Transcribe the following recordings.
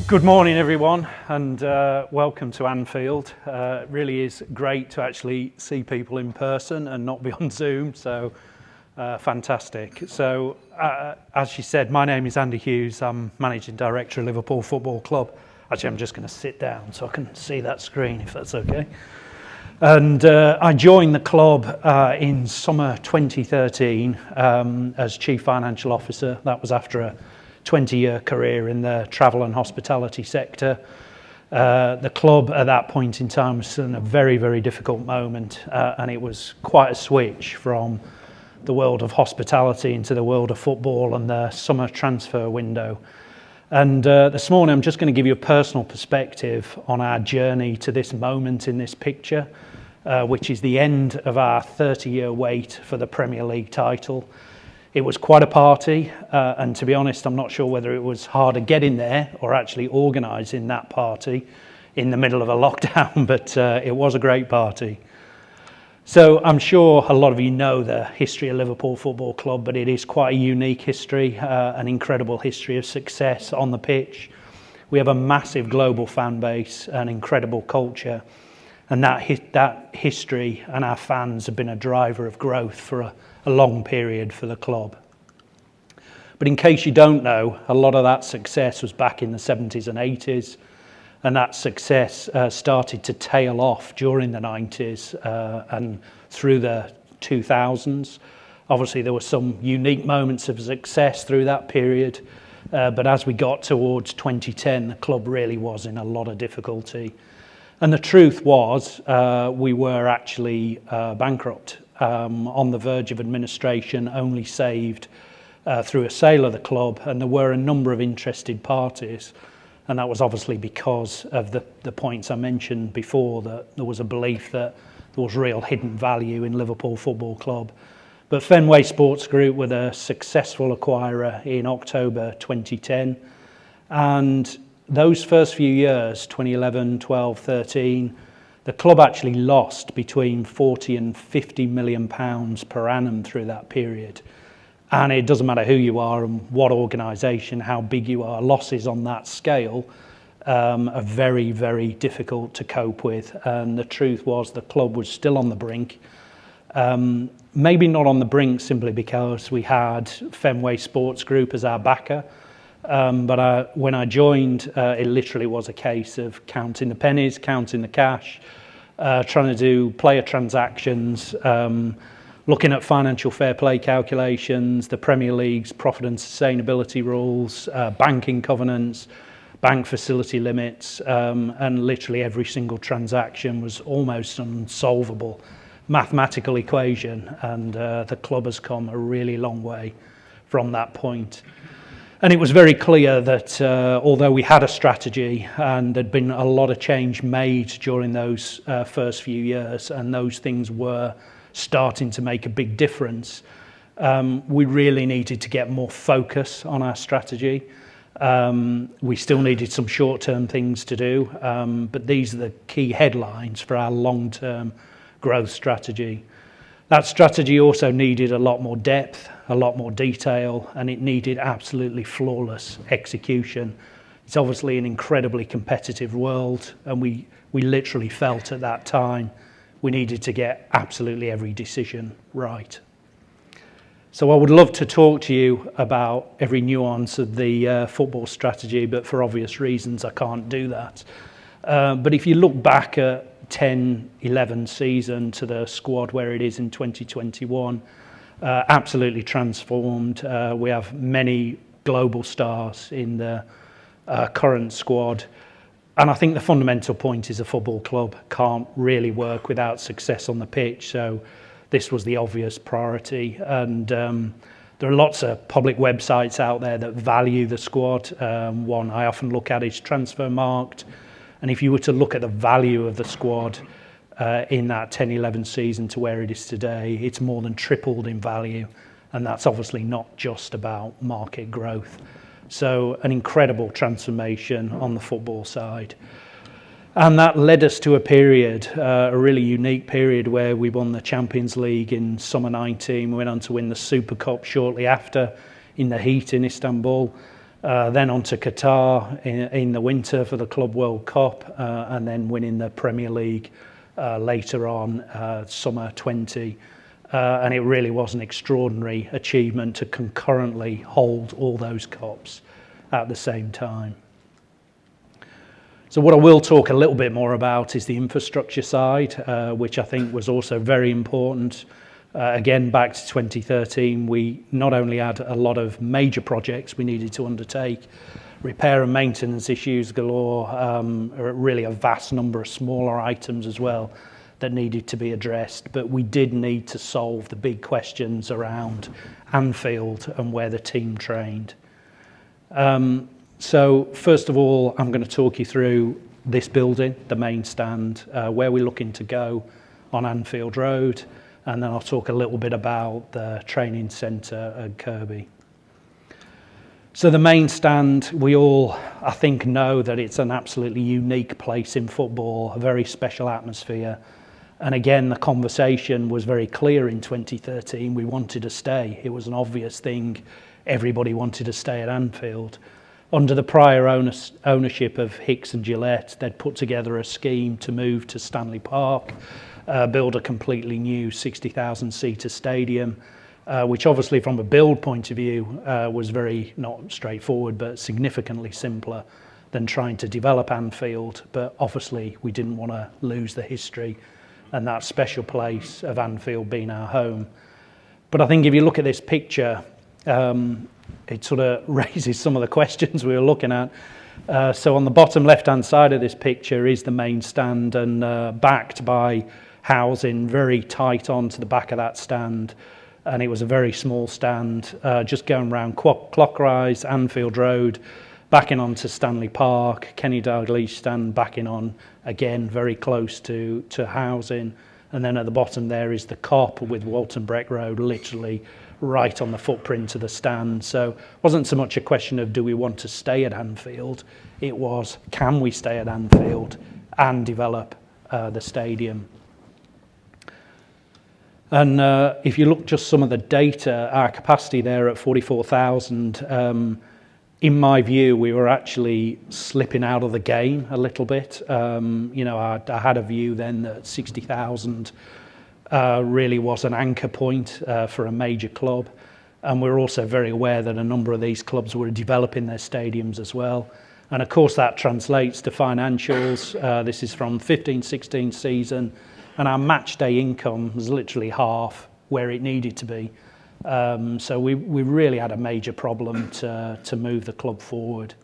Good morning everyone, and welcome to Anfield. It really is great to actually see people in person and not be on Zoom, so fantastic. So as she said, my name is Andy Hughes. I'm Managing Director of Liverpool Football Club. Actually, I'm just going to sit down so I can see that screen, if that's okay. And I joined the club in summer 2013 as Chief Financial Officer. That was after a 20-year career in the travel and hospitality sector. The club at that point in time was in a very, very difficult moment, and it was quite a switch from the world of hospitality into the world of football and the summer transfer window. And this morning I'm just going to give you a personal perspective on our journey to this moment in this picture, which is the end of our 30-year wait for the Premier League title. It was quite a party, and to be honest, I'm not sure whether it was harder getting there or actually organising that party in the middle of a lockdown, but it was a great party. So I'm sure a lot of you know the history of Liverpool Football Club, but it is quite a unique history, an incredible history of success on the pitch. We have a massive global fan base, an incredible culture, and that history and our fans have been a driver of growth for a long period for the club. But in case you don't know, a lot of that success was back in the 70s and 80s, and that success started to tail off during the 90s and through the 2000s. Obviously there were some unique moments of success through that period, but as we got towards 2010, the club really was in a lot of difficulty. And the truth was we were actually bankrupt. On the verge of administration, only saved through a sale of the club, and there were a number of interested parties, and that was obviously because of the points I mentioned before, that there was a belief that there was real hidden value in Liverpool Football Club. But Fenway Sports Group were the successful acquirer in October 2010, and those first few years, 2011, 12, 13, the club actually lost between 40 and 50 million pounds per annum through that period. And it doesn't matter who you are and what organisation, how big you are, losses on that scale are very, very difficult to cope with. And the truth was the club was still on the brink. Maybe not on the brink simply because we had Fenway Sports Group as our backer. But when I joined, it literally was a case of counting the pennies, counting the cash, trying to do player transactions, looking at financial fair play calculations, the Premier League's profit and sustainability rules, banking covenants, bank facility limits, and literally every single transaction was almost an unsolvable mathematical equation, and the club has come a really long way from that point. And it was very clear that although we had a strategy and there'd been a lot of change made during those first few years, and those things were starting to make a big difference, we really needed to get more focus on our strategy. We still needed some short-term things to do, but these are the key headlines for our long-term growth strategy. That strategy also needed a lot more depth, a lot more detail, and it needed absolutely flawless execution. It's obviously an incredibly competitive world, and we literally felt at that time we needed to get absolutely every decision right. So I would love to talk to you about every nuance of the football strategy, but for obvious reasons I can't do that. But if you look back at 10-11 season to the squad where it is in 2021, absolutely transformed. We have many global stars in the current squad, and I think the fundamental point is a football club can't really work without success on the pitch, so this was the obvious priority. And there are lots of public websites out there that value the squad. One I often look at is Transfermarkt. And if you were to look at the value of the squad in that 10-11 season to where it is today, it's more than tripled in value. And that's obviously not just about market growth. So an incredible transformation on the football side. And that led us to a period, a really unique period, where we won the Champions League in summer 19. We went on to win the Super Cup shortly after in the heat in Istanbul. Then on to Qatar in the winter for the Club World Cup, and then winning the Premier League later on, summer 20. And it really was an extraordinary achievement to concurrently hold all those cups at the same time. So what I will talk a little bit more about is the infrastructure side, which I think was also very important. Again, back to 2013, we not only had a lot of major projects we needed to undertake, repair and maintenance issues galore, really a vast number of smaller items as well that needed to be addressed, but we did need to solve the big questions around Anfield and where the team trained. So first of all, I'm going to talk you through this building, the main stand, where we're looking to go on Anfield Road, and then I'll talk a little bit about the training centre at Kirkby. So the main stand, we all, I think, know that it's an absolutely unique place in football, a very special atmosphere. And again, the conversation was very clear in 2013. We wanted to stay. It was an obvious thing. Everybody wanted to stay at Anfield. Under the prior ownership of Hicks and Gillette, they'd put together a scheme to move to Stanley Park, build a completely new 60,000-seater stadium, which obviously from a build point of view was very, not straightforward, but significantly simpler than trying to develop Anfield. But obviously we didn't want to lose the history and that special place of Anfield being our home. But I think if you look at this picture, it sort of raises some of the questions we were looking at. So on the bottom left-hand side of this picture is the main stand, and backed by housing very tight onto the back of that stand. And it was a very small stand, just going around clockwise, Anfield Road, backing onto Stanley Park, Kenny Dalglish stand backing on, again, very close to housing. And then at the bottom there is the Cop with Walton Breck Road, literally right on the footprint of the stand. So it wasn't so much a question of do we want to stay at Anfield, it was can we stay at Anfield and develop the stadium. And if you look just some of the data, our capacity there at 44,000, in my view, we were actually slipping out of the game a little bit. I had a view then that 60,000 really was an anchor point for a major club. And we're also very aware that a number of these clubs were developing their stadiums as well. And of course that translates to financials. This is from 15-16 season. And our match day income was literally half where it needed to be. So we really had a major problem to move the club forward.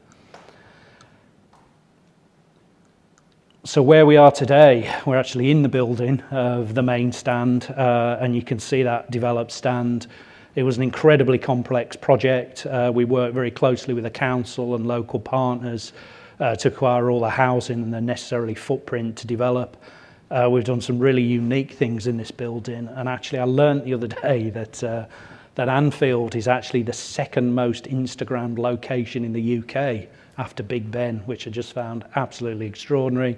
So where we are today, we're actually in the building of the main stand, and you can see that developed stand. It was an incredibly complex project. We worked very closely with the council and local partners to acquire all the housing and the necessary footprint to develop. We've done some really unique things in this building, and actually I learned the other day that Anfield is actually the second most Instagrammed location in the UK after Big Ben, which I just found absolutely extraordinary.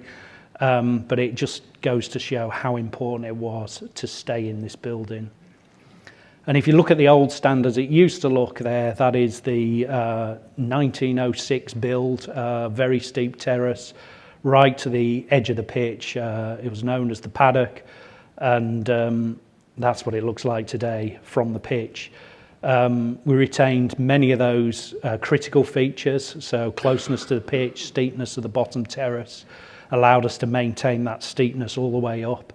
But it just goes to show how important it was to stay in this building. And if you look at the old stand as it used to look there, that is the 1906 build, very steep terrace, right to the edge of the pitch. It was known as the paddock, and that's what it looks like today from the pitch. We retained many of those critical features, so closeness to the pitch, steepness of the bottom terrace, allowed us to maintain that steepness all the way up.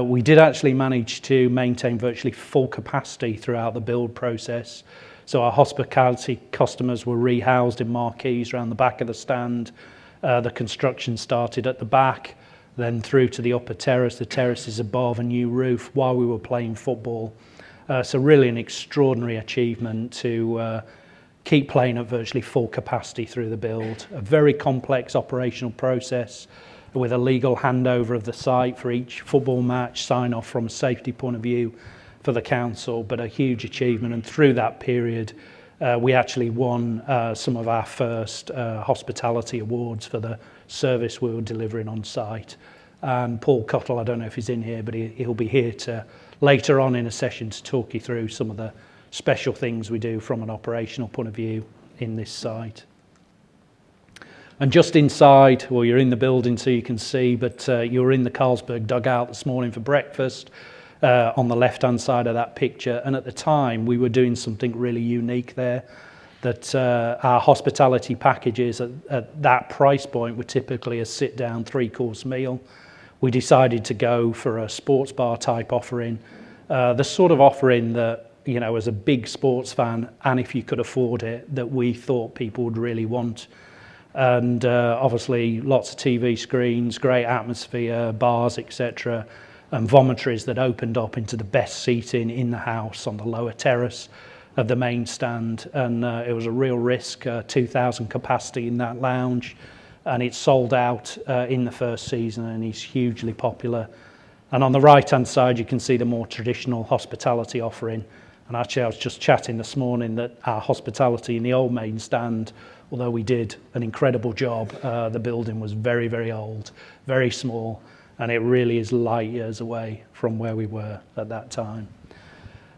We did actually manage to maintain virtually full capacity throughout the build process. So our hospitality customers were rehoused in marquees around the back of the stand. The construction started at the back, then through to the upper terrace, the terraces above, a new roof while we were playing football. So really an extraordinary achievement to keep playing at virtually full capacity through the build. A very complex operational process with a legal handover of the site for each football match, sign off from a safety point of view for the council, but a huge achievement. And through that period, we actually won some of our first hospitality awards for the service we were delivering on site. And Paul Cottle, I don't know if he's in here, but he'll be here later on in a session to talk you through some of the special things we do from an operational point of view in this site. And just inside, well, you're in the building so you can see, but you were in the Carlsberg dugout this morning for breakfast on the left-hand side of that picture. And at the time, we were doing something really unique there, that our hospitality packages at that price point were typically a sit-down 3-course meal. We decided to go for a sports bar type offering, the sort of offering that, you know, as a big sports fan, and if you could afford it, that we thought people would really want. And obviously lots of TV screens, great atmosphere, bars, etc., and vomitories that opened up into the best seating in the house on the lower terrace of the main stand. And it was a real risk, 2,000 capacity in that lounge, and it sold out in the first season and is hugely popular. And on the right-hand side, you can see the more traditional hospitality offering. And actually, I was just chatting this morning that our hospitality in the old main stand, although we did an incredible job, the building was very, very old, very small, and it really is light years away from where we were at that time.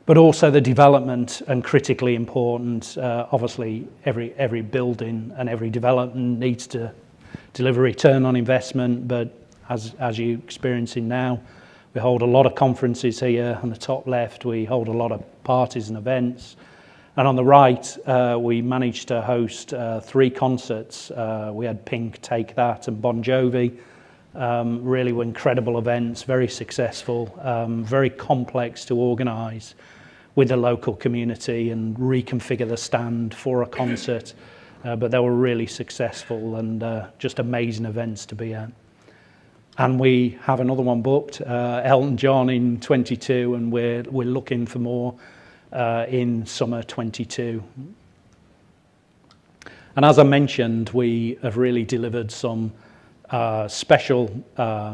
But also the development, and critically important, obviously every building and every development needs to deliver return on investment, but as you're experiencing now, we hold a lot of conferences here on the top left, we hold a lot of parties and events. And on the right, we managed to host 3 concerts. We had Pink, Take That, and Bon Jovi. Really were incredible events, very successful, very complex to organise with the local community and reconfigure the stand for a concert. But they were really successful and just amazing events to be at. And we have another one booked, Elton John in 22, and we're looking for more in summer 22. And as I mentioned, we have really delivered some special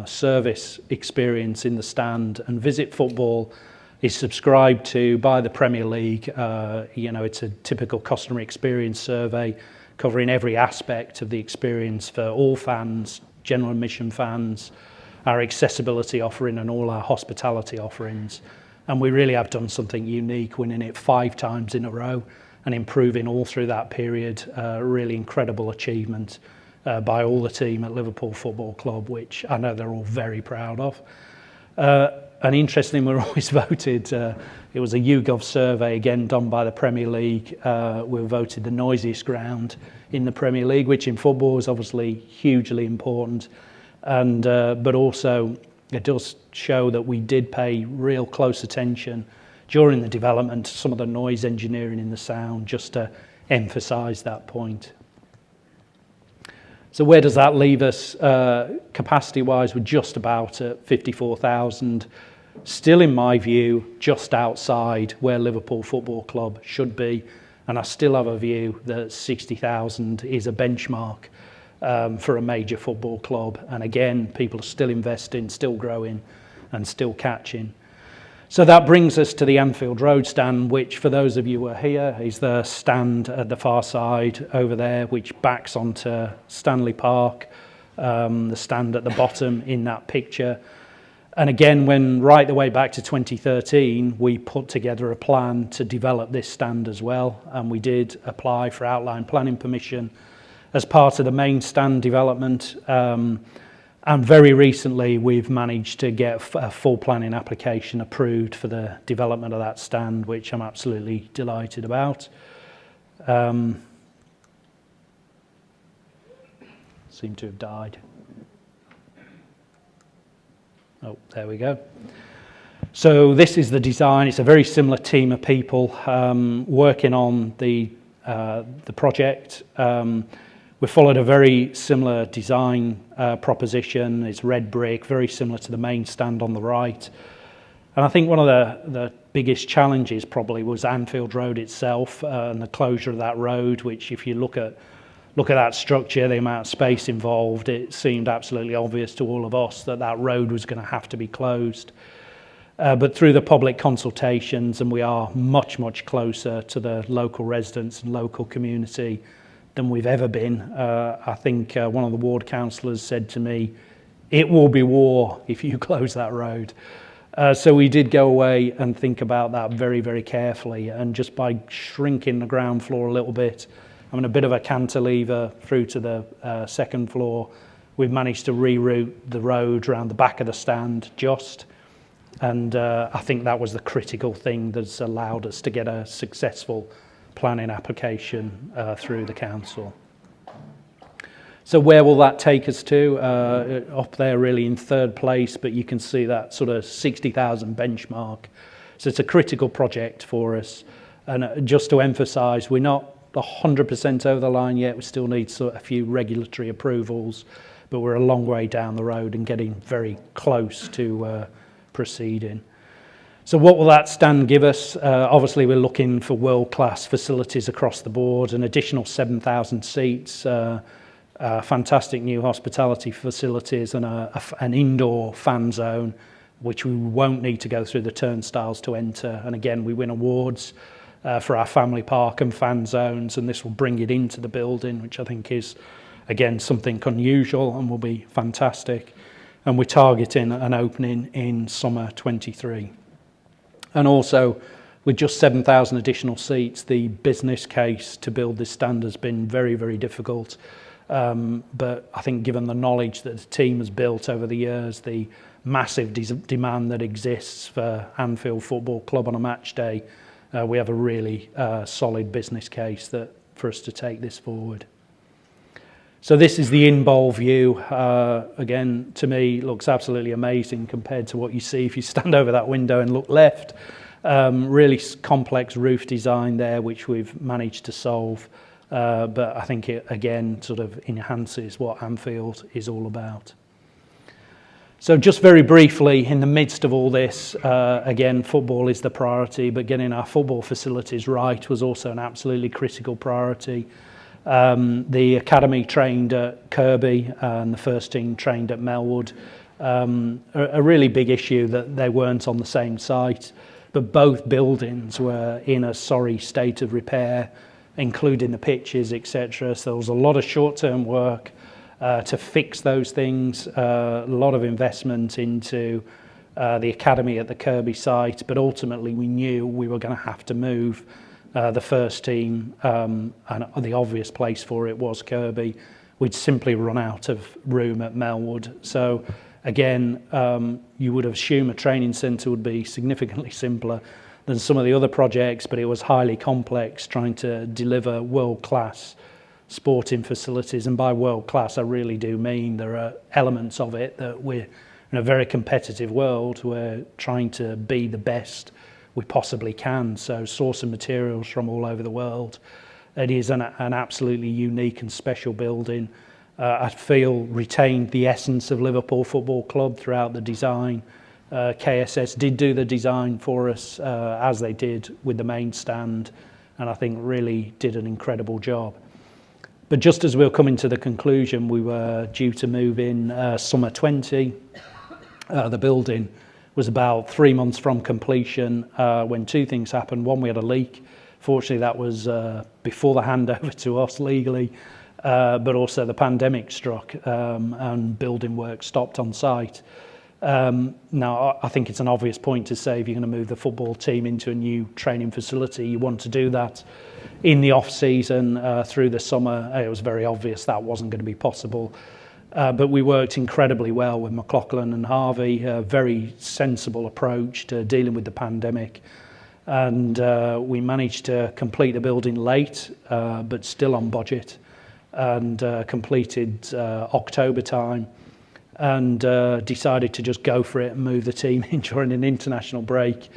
service experience in the stand, and Visit Football is subscribed to by the Premier League. You know, it's a typical customer experience survey covering every aspect of the experience for all fans, general admission fans, our accessibility offering and all our hospitality offerings. And we really have done something unique, winning it 5 times in a row and improving all through that period. Really incredible achievement by all the team at Liverpool Football Club, which I know they're all very proud of. And interestingly, we're always voted, it was a YouGov survey again done by the Premier League. We were voted the noisiest ground in the Premier League, which in football is obviously hugely important. And but also it does show that we did pay real close attention during the development to some of the noise engineering in the sound, just to emphasise that point. So where does that leave us? Capacity-wise, we're just about at 54,000. Still, in my view, just outside where Liverpool Football Club should be. And I still have a view that 60,000 is a benchmark for a major football club. And again, people are still investing, still growing, and still catching. So that brings us to the Anfield Road stand, which for those of you who are here is the stand at the far side over there, which backs onto Stanley Park, the stand at the bottom in that picture. And again, when right the way back to 2013, we put together a plan to develop this stand as well. And we did apply for outline planning permission as part of the main stand development. And very recently, we've managed to get a full planning application approved for the development of that stand, which I'm absolutely delighted about. Seem to have died. Oh, there we go. So this is the design. It's a very similar team of people working on the project. We followed a very similar design proposition. It's red brick, very similar to the main stand on the right. And I think one of the biggest challenges probably was Anfield Road itself and the closure of that road, which if you look at that structure, the amount of space involved, it seemed absolutely obvious to all of us that that road was going to have to be closed. But through the public consultations, and we are much, much closer to the local residents and local community than we've ever been. I think one of the ward councillors said to me, "It will be war if you close that road." So we did go away and think about that very, very carefully. And just by shrinking the ground floor a little bit I mean, a bit of a cantilever through to the second floor. We've managed to reroute the road around the back of the stand and I think that was the critical thing that's allowed us to get a successful planning application through the council. So where will that take us to? Up there really in third place, but you can see that sort of 60,000 benchmark. So it's a critical project for us. And just to emphasise, we're not 100% over the line yet. We still need a few regulatory approvals, but we're a long way down the road and getting very close to proceeding. So what will that stand give us? Obviously, we're looking for world-class facilities across the board, an additional 7,000 seats, fantastic new hospitality facilities and an indoor fan zone, which we won't need to go through the turnstiles to enter. And again, we win awards for our family park and fan zones, and this will bring it into the building, which I think is, again, something unusual and will be fantastic. And we're targeting an opening in summer 23. And also, with just 7,000 additional seats, the business case to build this stand has been very, very difficult. But I think given the knowledge that the team has built over the years, the massive demand that exists for Anfield Football Club on a match day, we have a really solid business case for us to take this forward. So this is the in-bowl view. Again, to me, looks absolutely amazing compared to what you see if you stand over that window and look left. Really complex roof design there, which we've managed to solve. But I think it, again, sort of enhances what Anfield is all about. So just very briefly, in the midst of all this, again, football is the priority, but getting our football facilities right was also an absolutely critical priority. The academy trained at Kirkby and the first team trained at Melwood. A really big issue that they weren't on the same site, but both buildings were in a sorry state of repair, including the pitches, etc. So there was a lot of short-term work to fix those things, a lot of investment into the academy at the Kirkby site, but ultimately we knew we were going to have to move the first team, and the obvious place for it was Kirkby. We'd simply run out of room at Melwood. So again, you would assume a training centre would be significantly simpler than some of the other projects, but it was highly complex trying to deliver world-class sporting facilities. And by world-class, I really do mean there are elements of it that we're in a very competitive world. We're trying to be the best we possibly can. So sourcing materials from all over the world. It is an absolutely unique and special building. I feel retained the essence of Liverpool Football Club throughout the design. KSS did do the design for us, as they did with the main stand, and I think really did an incredible job. But just as we were coming to the conclusion, we were due to move in summer 20. The building was about 3 months from completion when two things happened. One, we had a leak. Fortunately, that was before the handover to us legally, but also the pandemic struck and building work stopped on site. Now, I think it's an obvious point to say if you're going to move the football team into a new training facility, you want to do that in the off-season through the summer. It was very obvious that wasn't going to be possible. But we worked incredibly well with McLaughlin and Harvey, a very sensible approach to dealing with the pandemic. And we managed to complete the building late, but still on budget, and completed October time, and decided to just go for it and move the team in during an international break.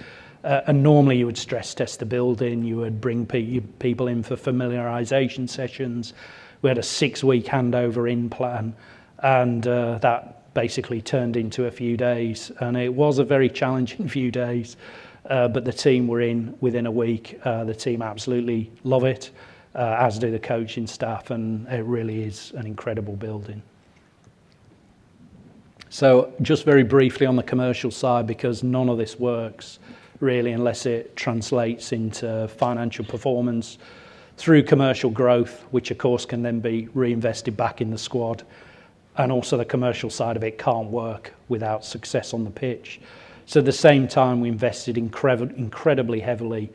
And normally you would stress test the building, you would bring people in for familiarisation sessions. We had a 6-week handover in plan, and that basically turned into a few days. And it was a very challenging few days, but the team were in within a week. The team absolutely love it, as do the coaching staff, and it really is an incredible building. So just very briefly on the commercial side, because none of this works really unless it translates into financial performance through commercial growth, which of course can then be reinvested back in the squad. And also the commercial side of it can't work without success on the pitch. So at the same time, we invested incredibly heavily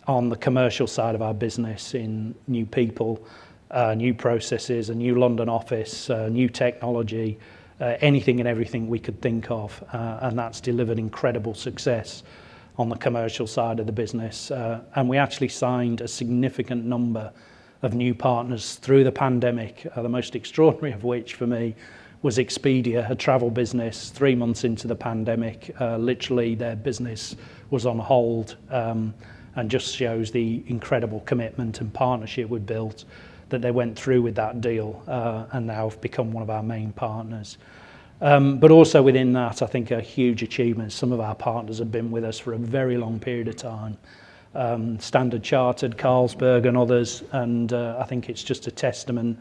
on the commercial side of our business in new people, new processes, a new London office, new technology, anything and everything we could think of, and that's delivered incredible success on the commercial side of the business. And we actually signed a significant number of new partners through the pandemic, the most extraordinary of which for me was Expedia, a travel business. 3 months into the pandemic, literally their business was on hold, and just shows the incredible commitment and partnership we built, that they went through with that deal, and now have become one of our main partners. But also within that, I think a huge achievement, some of our partners have been with us for a very long period of time. Standard Chartered, Carlsberg and others, and I think it's just a testament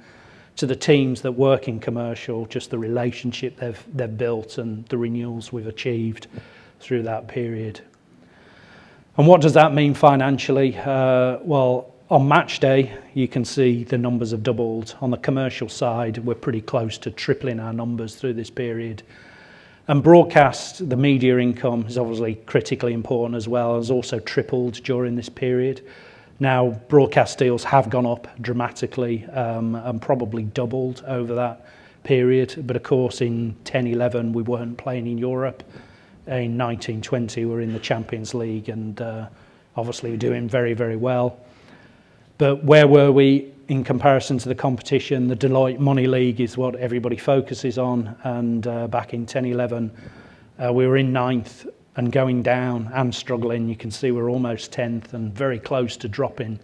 to the teams that work in commercial, just the relationship they've built and the renewals we've achieved through that period. And what does that mean financially? Well, on match day, you can see the numbers have doubled. On the commercial side, we're pretty close to tripling our numbers through this period. And broadcast, the media income is obviously critically important as well, has also tripled during this period. Now, broadcast deals have gone up dramatically, and probably doubled over that period. But of course, in 10-11, we weren't playing in Europe. In 19-20, we were in the Champions League, and obviously doing very, very well. But where were we in comparison to the competition? The Deloitte Money League is what everybody focuses on, and back in 10-11, we were in 9th and going down and struggling. You can see we're almost 10th and very close to dropping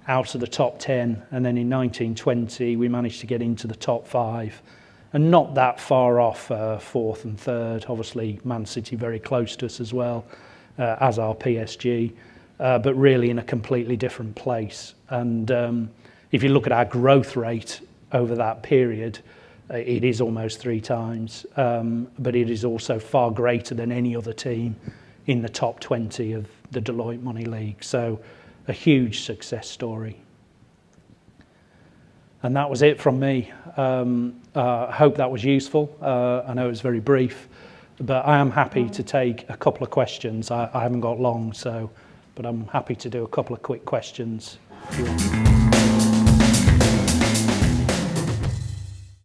out of the top 10. And then in 19-20, we managed to get into the top 5, and not that far off 4th and 3rd. Obviously, Man City very close to us as well, as our PSG, but really in a completely different place. And if you look at our growth rate over that period, it is almost 3 times, but it is also far greater than any other team in the top 20 of the Deloitte Money League. So a huge success story. And that was it from me. I hope that was useful. I know it was very brief, but I am happy to take a couple of questions. I haven't got long, but I'm happy to do a couple of quick questions if you want.